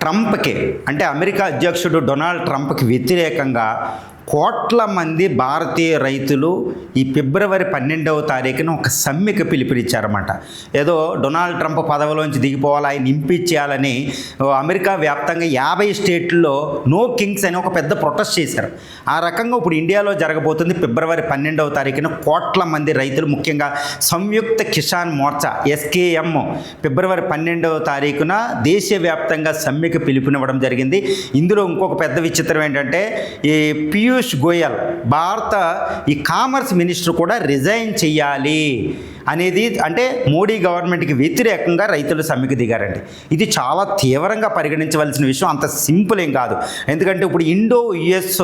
ట్రంప్కి అంటే అమెరికా అధ్యక్షుడు డొనాల్డ్ ట్రంప్కి వ్యతిరేకంగా కోట్ల మంది భారతీయ రైతులు ఈ ఫిబ్రవరి 12వ తారీఖున ఒక సమ్మెకు పిలుపునిచ్చారన్నమాట. ఏదో డొనాల్డ్ ట్రంప్ పదవిలోంచి దిగిపోవాలి, ఆయన ఇంపీచ్ అమెరికా వ్యాప్తంగా 50 స్టేట్లలో నో కింగ్స్ అని ఒక పెద్ద ప్రొటెస్ట్ చేశారు. ఆ రకంగా ఇప్పుడు ఇండియాలో జరగబోతుంది. ఫిబ్రవరి 12వ తారీఖున కోట్ల మంది రైతులు, ముఖ్యంగా సంయుక్త కిసాన్ మోర్చా SKM ఫిబ్రవరి 12వ తారీఖున దేశవ్యాప్తంగా సమ్మెకు పిలుపునివ్వడం జరిగింది. ఇందులో ఇంకొక పెద్ద విచిత్రం ఏంటంటే ఈ పీయూష్ గోయల్ భారత కామర్స్ మినిస్టర్ కూడా రిజైన్ చెయ్యాలి అనేది, అంటే మోడీ గవర్నమెంట్కి వ్యతిరేకంగా రైతులు సమ్మెకు దిగారండి. ఇది చాలా తీవ్రంగా పరిగణించవలసిన విషయం, అంత సింపుల్ ఏం కాదు. ఎందుకంటే ఇప్పుడు ఇండో-US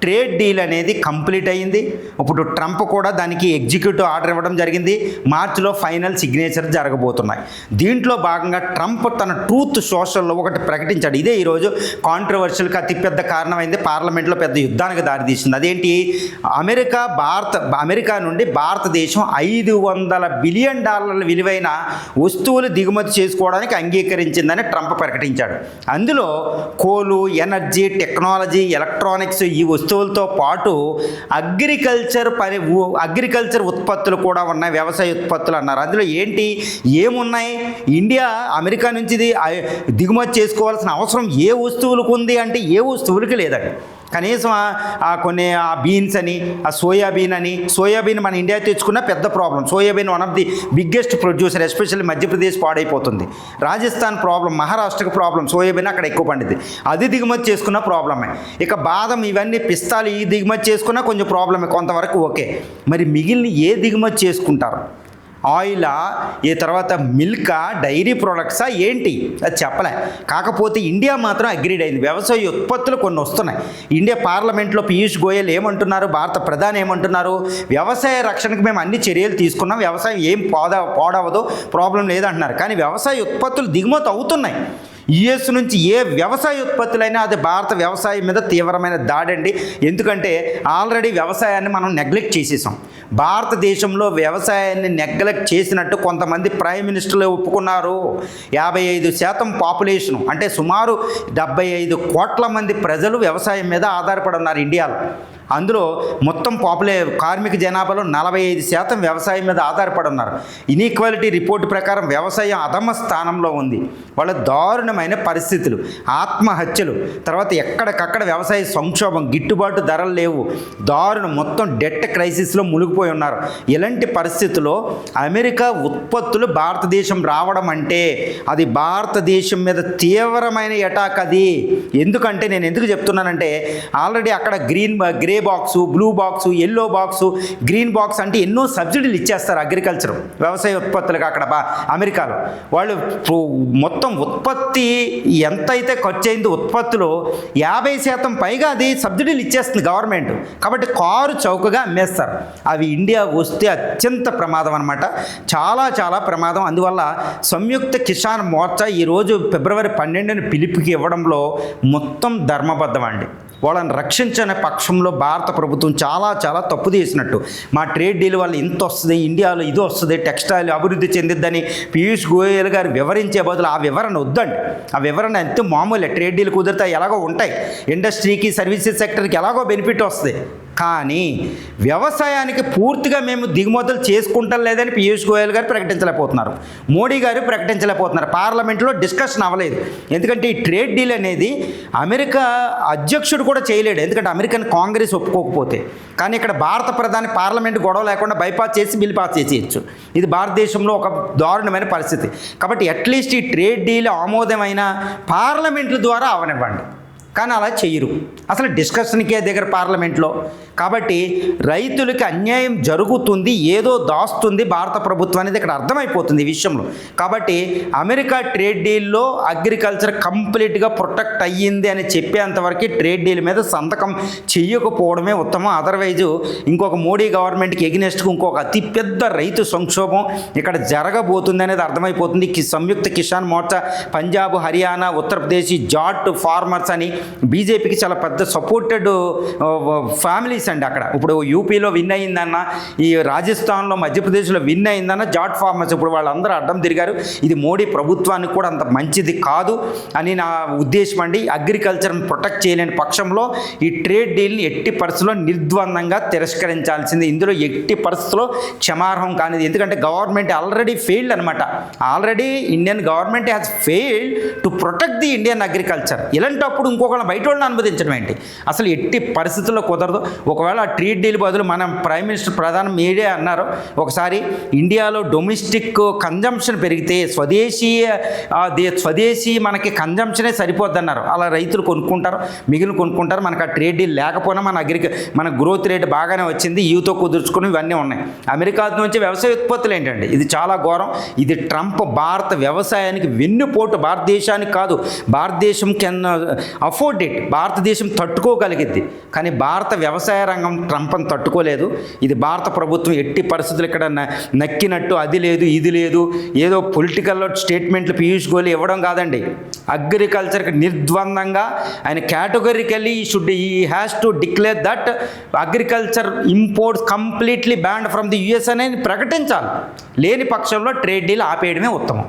ట్రేడ్ డీల్ అనేది కంప్లీట్ అయ్యింది. ఇప్పుడు ట్రంప్ కూడా దానికి ఎగ్జిక్యూటివ్ ఆర్డర్ ఇవ్వడం జరిగింది. మార్చిలో ఫైనల్ సిగ్నేచర్ జరగబోతున్నాయి. దీంట్లో భాగంగా ట్రంప్ తన ట్రూత్ సోషల్లో ఒకటి ప్రకటించాడు. ఇదే ఈరోజు కాంట్రవర్షియల్గా అతిపెద్ద కారణమైంది, పార్లమెంట్లో పెద్ద యుద్ధానికి దారితీసింది. అదేంటి, అమెరికా నుండి భారతదేశం $500 బిలియన్ విలువైన వస్తువులు దిగుమతి చేసుకోవడానికి అంగీకరించిందని ట్రంప్ ప్రకటించాడు. అందులో కోలు, ఎనర్జీ, టెక్నాలజీ, ఎలక్ట్రానిక్స్ ఈ వస్తువులతో పాటు అగ్రికల్చర్ ఉత్పత్తులు కూడా ఉన్నాయి, వ్యవసాయ ఉత్పత్తులు అన్నారు. అందులో ఏమున్నాయి, ఇండియా అమెరికా నుంచి దిగుమతి చేసుకోవాల్సిన అవసరం ఏ వస్తువులకు ఉంది అంటే ఏ వస్తువులకి లేదండి. కనీసం కొన్ని బీన్స్ అని, సోయాబీన్ మన ఇండియా తెచ్చుకున్న పెద్ద problem. Soybean one of the biggest producer, especially Madhya Pradesh పాడైపోతుంది. రాజస్థాన్ ప్రాబ్లం, మహారాష్ట్రకు ప్రాబ్లం, సోయాబీన్ అక్కడ ఎక్కువ పండుద్ది, అది దిగుమతి చేసుకున్న ప్రాబ్లమే. ఇక బాదం, ఇవన్నీ పిస్తాలు ఈ దిగుమతి చేసుకున్నా కొంచెం ప్రాబ్లమే, కొంతవరకు ఓకే. మరి మిగిలిన ఏ దిగుమతి చేసుకుంటారు? ఆయిలా, ఈ తర్వాత మిల్కా, డైరీ ప్రొడక్ట్సా ఏంటి అది చెప్పలే. కాకపోతే ఇండియా మాత్రం అగ్రీడ్ అయింది. వ్యవసాయ ఉత్పత్తులు కొన్ని వస్తున్నాయి. ఇండియా పార్లమెంట్లో పీయూష్ గోయల్ ఏమంటున్నారు, భారత ప్రధాని ఏమంటున్నారు, వ్యవసాయ రక్షణకు మేము అన్ని చర్యలు తీసుకున్నాం, వ్యవసాయం ఏం పాడవదు, ప్రాబ్లం లేదంటున్నారు. కానీ వ్యవసాయ ఉత్పత్తులు దిగుమతి అవుతున్నాయి. US నుంచి ఏ వ్యవసాయ ఉత్పత్తులైనా అది భారత వ్యవసాయం మీద తీవ్రమైన దాడండి. ఎందుకంటే ఆల్రెడీ వ్యవసాయాన్ని మనం నెగ్లెక్ట్ చేసేసాం. భారతదేశంలో వ్యవసాయాన్ని నెగ్లెక్ట్ చేసినట్టు కొంతమంది ప్రైమ్ మినిస్టర్లు ఒప్పుకున్నారు. 55% పాపులేషను, అంటే సుమారు 75 కోట్ల మంది ప్రజలు వ్యవసాయం మీద ఆధారపడి ఉన్నారు ఇండియాలో. అందులో మొత్తం కార్మిక జనాభాలో 45% వ్యవసాయం మీద ఆధారపడి ఉన్నారు. ఇన్ఈక్వాలిటీ రిపోర్టు ప్రకారం వ్యవసాయం అధమ స్థానంలో ఉంది. వాళ్ళ దారుణమైన పరిస్థితులు, ఆత్మహత్యలు, తర్వాత ఎక్కడికక్కడ వ్యవసాయ సంక్షోభం, గిట్టుబాటు ధరలు లేవు, దారుణం, మొత్తం డెట్ క్రైసిస్లో మునిగిపోయి ఉన్నారు. ఇలాంటి పరిస్థితుల్లో అమెరికా ఉత్పత్తులు భారతదేశం రావడం అంటే అది భారతదేశం మీద తీవ్రమైన అటాక్. అది ఎందుకంటే నేను ఎందుకు చెప్తున్నానంటే ఆల్రెడీ అక్కడ grey box, blue box, yellow box, green box అంటే ఎన్నో సబ్సిడీలు ఇచ్చేస్తారు అగ్రికల్చర్ వ్యవసాయ ఉత్పత్తులకు. అక్కడ అమెరికాలో వాళ్ళు మొత్తం ఉత్పత్తి ఎంతైతే ఖర్చు అయిందో ఉత్పత్తులో 50% పైగా అది సబ్సిడీలు ఇచ్చేస్తుంది గవర్నమెంట్. కాబట్టి కారు చౌకగా అమ్మేస్తారు. అవి ఇండియా వస్తే అత్యంత ప్రమాదం అన్నమాట, చాలా చాలా ప్రమాదం. అందువల్ల సంయుక్త కిసాన్ మోర్చా ఈరోజు ఫిబ్రవరి 12న పిలుపుకి ఇవ్వడంలో మొత్తం ధర్మబద్ధం అండి. వాళ్ళని రక్షించని పక్షంలో భారత ప్రభుత్వం చాలా చాలా తప్పు చేసినట్టు. మా ట్రేడ్ డీల్ వల్ల ఇంత వస్తుంది, ఇండియాలో ఇది వస్తుంది, టెక్స్టైల్ అభివృద్ధి చెందిద్దని పీయూష్ గోయల్ గారు వివరించే బదులు ఆ వివరణ వద్దండి. ఆ వివరణ ఎంత మామూలే, ట్రేడ్ డీల్ కుదిరితే ఎలాగో ఉంటాయి, ఇండస్ట్రీకి, సర్వీసెస్ సెక్టర్కి ఎలాగో బెనిఫిట్ వస్తుంది. కానీ వ్యవసాయానికి పూర్తిగా మేము దిగుమతులు చేసుకుంటాం లేదని పీయూష్ గోయల్ గారు ప్రకటించలేకపోతున్నారు, మోడీ గారు ప్రకటించలేకపోతున్నారు. పార్లమెంట్లో డిస్కషన్ అవ్వలేదు. ఎందుకంటే ఈ ట్రేడ్ డీల్ అనేది అమెరికా అధ్యక్షుడు కూడా చేయలేడు, ఎందుకంటే అమెరికన్ కాంగ్రెస్ ఒప్పుకోకపోతే. కానీ ఇక్కడ భారత ప్రధాని పార్లమెంట్ గొడవ లేకుండా బైపాస్ చేసి బిల్ పాస్ చేసేయచ్చు. ఇది భారతదేశంలో ఒక దారుణమైన పరిస్థితి. కాబట్టి అట్లీస్ట్ ఈ ట్రేడ్ డీల్ ఆమోదమైన పార్లమెంట్ల ద్వారా అవనివ్వండి. కానీ అలా చెయ్యరు, అసలు డిస్కషన్కే దగ్గర పార్లమెంట్లో. కాబట్టి రైతులకి అన్యాయం జరుగుతుంది, ఏదో దాస్తుంది భారత ప్రభుత్వం అనేది ఇక్కడ అర్థమైపోతుంది ఈ విషయంలో. కాబట్టి అమెరికా ట్రేడ్ డీల్లో అగ్రికల్చర్ కంప్లీట్గా ప్రొటెక్ట్ అయ్యింది అని చెప్పేంతవరకు ట్రేడ్ డీల్ మీద సంతకం చెయ్యకపోవడమే ఉత్తమం. అదర్వైజు ఇంకొక మోడీ గవర్నమెంట్కి ఎగ్నెస్ట్గా ఇంకొక అతిపెద్ద రైతు సంక్షోభం ఇక్కడ జరగబోతుంది అనేది అర్థమైపోతుంది. సంయుక్త కిసాన్ మోర్చా పంజాబ్, హర్యానా, ఉత్తరప్రదేశ్ జాట్ ఫార్మర్స్ అని బీజేపీకి చాలా పెద్ద సపోర్టెడ్ ఫ్యామిలీస్ అండి అక్కడ. ఇప్పుడు యూపీలో విన్ అయిందన్న, ఈ రాజస్థాన్లో మధ్యప్రదేశ్లో విన్ అయిందన్న జాట్ ఫార్మర్స్ ఇప్పుడు వాళ్ళందరూ అడ్డం తిరిగారు. ఇది మోడీ ప్రభుత్వానికి కూడా అంత మంచిది కాదు అని నా ఉద్దేశం అండి. అగ్రికల్చర్ని ప్రొటెక్ట్ చేయలేని పక్షంలో ఈ ట్రేడ్ డీల్ని ఎట్టి పరిస్థితుల్లో నిర్ద్వందంగా తిరస్కరించాల్సింది. ఇందులో ఎట్టి పరిస్థితుల్లో క్షమార్హం కానిది. ఎందుకంటే గవర్నమెంట్ ఆల్రెడీ ఫెయిల్డ్ అనమాట. Already Indian government has failed to protect the Indian agriculture. ఇలాంటప్పుడు ఇంకొకళ్ళని బయట వాళ్ళని అనుమతించడం ఏంటి? అసలు ఎట్టి పరిస్థితుల్లో కుదరదు. ఒకవేళ ఆ ట్రేడ్ డీల్ బదులు మనం ప్రైమ్ మినిస్టర్ ప్రధాని మీరే అన్నారు ఒకసారి, ఇండియాలో డొమెస్టిక్ కన్జంప్షన్ పెరిగితే స్వదేశీ మనకి కన్జంప్షనే సరిపోద్దన్నారు. అలా రైతులు కొనుక్కుంటారు, మిగిలిన కొనుక్కుంటారు. మనకు ఆ ట్రేడ్ డీల్ లేకపోయినా మన గ్రోత్ రేట్ బాగానే వచ్చింది, యూతో కుదుర్చుకుని ఇవన్నీ ఉన్నాయి. అమెరికా నుంచి వ్యవసాయ ఉత్పత్తులు ఏంటండి, ఇది చాలా ఘోరం. ఇది ట్రంప్ భారత వ్యవసాయానికి వెన్నుపోటు. భారతదేశానికి కాదు, భారతదేశం కెన్ అఫోర్డ్ ఇట్, భారతదేశం తట్టుకోగలిగిద్ది. కానీ భారత వ్యవసాయ రంగం ట్రంప్ని తట్టుకోలేదు. ఇది భారత ప్రభుత్వం ఎట్టి పరిస్థితులు ఇక్కడ నక్కినట్టు అది లేదు ఇది లేదు ఏదో పొలిటికల్లో స్టేట్మెంట్లు పీయూష్ గోయల్ ఇవ్వడం కాదండి. అగ్రికల్చర్కి నిర్ద్వందంగా ఆయన కేటగిరికల్లీ ఈ has to declare that agriculture imports completely banned from the US అనేది ప్రకటించాలి. లేని పక్షంలో ట్రేడ్ డీల్ ఆపేయడమే ఉత్తమం.